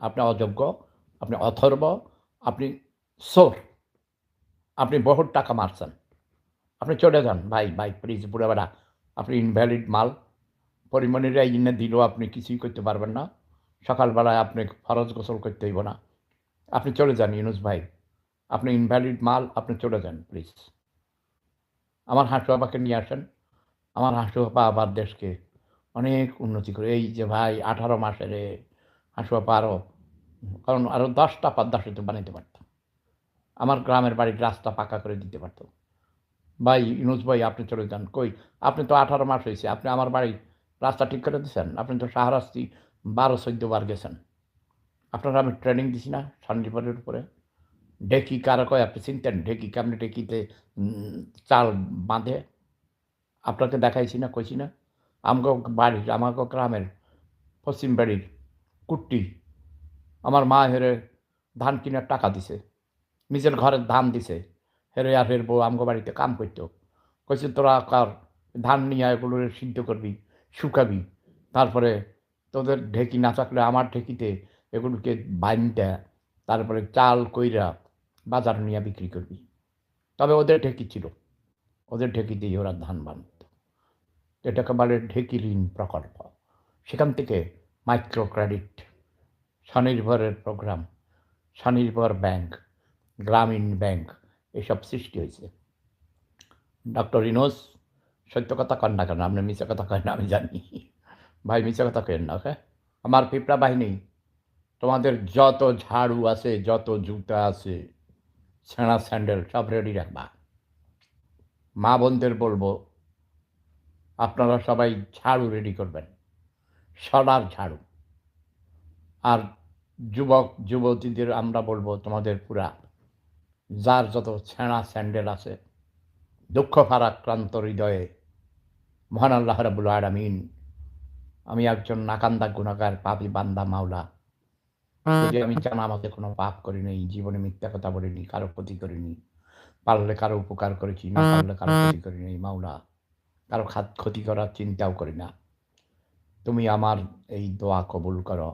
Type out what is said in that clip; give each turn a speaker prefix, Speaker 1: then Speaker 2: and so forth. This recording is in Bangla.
Speaker 1: আপনি অযোগ্য, আপনি অথর্ব, আপনি সোর, আপনি বহুত টাকা মারছেন। আপনি চলে যান ভাই, ভাই প্লিজ বুড়া বেড়া। আপনি ইনভ্যালিড মাল। পরিমণিরা ইনে দিলেও আপনি কিছুই করতে পারবেন না। সকালবেলায় আপনি ফরজ গোসল করতে হইব না। আপনি চলে যান ইউনুস ভাই। আপনি ইনভ্যালিড মাল, আপনি চলে যান প্লিজ। আমার হাঁসু আপাকে নিয়ে আসেন। আমার হাঁসু আপা আবার দেশকে অনেক উন্নতি করে। এই যে ভাই 18 মাসের হাঁসু আপা আরও, কারণ আরও 10টা পদ্মা সেতু বানাইতে পারত। আমার গ্রামের বাড়ির রাস্তা পাকা করে দিতে পারত। ভাই ইউনুস ভাই আপনি চলে যান। কই আপনি তো 18 মাস হয়েছে, আপনি আমার বাড়ির রাস্তা ঠিক করে দিয়েছেন? আপনি তো শাহরাস্তি 12-14 বার গেছেন। আপনারা আমি ট্রেনিং দিছি না স্বনির্ভরের উপরে। ঢেকি কারা কয় আপনি চিনতেন? ঢেকি কেমনি ঢেকিতে চাল বাঁধে? আপনাকে দেখাইছি না, কইছি না? আমগো বাড়ির, আমাগো গ্রামের পশ্চিম বাড়ির কুট্টি আমার মা হেরে ধান কিনার টাকা দিছে, নিজের ঘরের ধান দিছে। হেরে আর হের বউ আমগো বাড়িতে কাম করত। কইছে তোরা কার ধান নিয়ে এগুলো সিদ্ধ করবি, শুকাবি, তারপরে তোদের ঢেকি না থাকলে আমার ঢেকিতে এগুলোকে বাইন্দা তারপরে চাল কইরা বাজার নিয়ে বিক্রি করবি। তবে ওদের ঢেকি ছিল, ওদের ঢেকি দিয়ে ওরা ধান বানত। এটাকে বলে ঢেকি ঋণ প্রকল্প। সেখান থেকে মাইক্রো ক্রেডিট, স্বনির্ভরের প্রোগ্রাম, স্বনির্ভর ব্যাংক, গ্রামীণ ব্যাংক এসব সৃষ্টি হয়েছে। ডক্টর ইনোস সত্য কথা কন না কেন? আপনি মিথ্যা কথা কন না আমি জানি। ভাই মিথ্যা কথা কেন না, ওকে? আমার পিঁপড়া বাহিনী, তোমাদের যত ঝাড়ু আছে, যত জুতা আছে, ছেঁড়া স্যান্ডেল সব রেডি রাখবা। মা বোনদের বলবো আপনারা সবাই ঝাড়ু রেডি করবেন, সবার ঝাড়ু। আর যুবক যুবতীদের আমরা বলবো তোমাদের পুরা যার যত ছেঁড়া স্যান্ডেল আছে, দুঃখ ভারাক্রান্ত হৃদয়ে মহান আল্লাহ রাব্বুল আলামিন, আমি একজন নাকান্দা গুনাহগার পাপী বান্দা মাওলা, যদি আমি জানা আমাকে কোনো পাপ করি নাই, জীবনে মিথ্যা কথা বলিনি, কারো ক্ষতি করিনি, পারলে কারো উপকার করেছি, না পারলে কারো ক্ষতি করি নাই মাওলা, কারো ক্ষতি করার চিন্তাও করি না। তুমি আমার এই দোয়া কবুল করো।